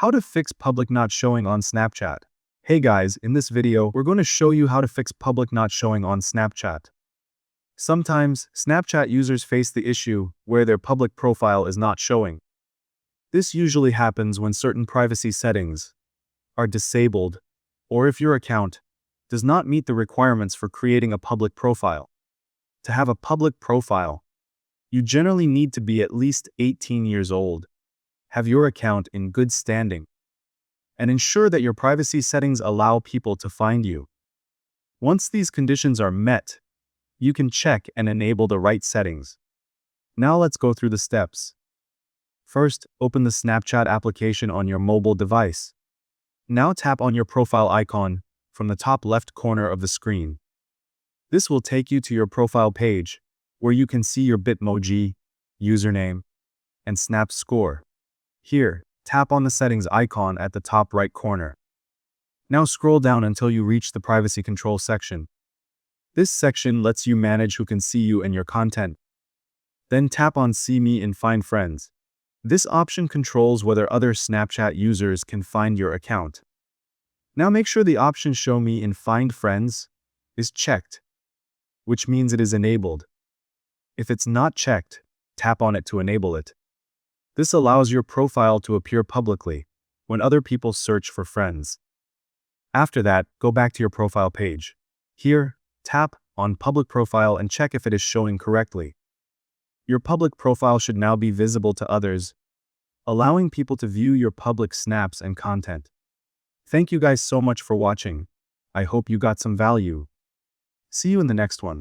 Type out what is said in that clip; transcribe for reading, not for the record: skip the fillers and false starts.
How to fix public not showing on Snapchat. Hey guys, in this video, we're going to show you how to fix public not showing on Snapchat. Sometimes, Snapchat users face the issue where their public profile is not showing. This usually happens when certain privacy settings are disabled, or if your account does not meet the requirements for creating a public profile. To have a public profile, you generally need to be at least 18 years old, have your account in good standing, and ensure that your privacy settings allow people to find you. Once these conditions are met, you can check and enable the right settings. Now let's go through the steps. First, open the Snapchat application on your mobile device. Now tap on your profile icon from the top left corner of the screen. This will take you to your profile page, where you can see your Bitmoji, username, and Snap score. Here, tap on the settings icon at the top right corner. Now scroll down until you reach the privacy control section. This section lets you manage who can see you and your content. Then tap on See Me in Find Friends. This option controls whether other Snapchat users can find your account. Now make sure the option Show Me in Find Friends is checked, which means it is enabled. If it's not checked, tap on it to enable it. This allows your profile to appear publicly when other people search for friends. After that, go back to your profile page. Here, tap on Public Profile and check if it is showing correctly. Your public profile should now be visible to others, allowing people to view your public snaps and content. Thank you guys so much for watching. I hope you got some value. See you in the next one.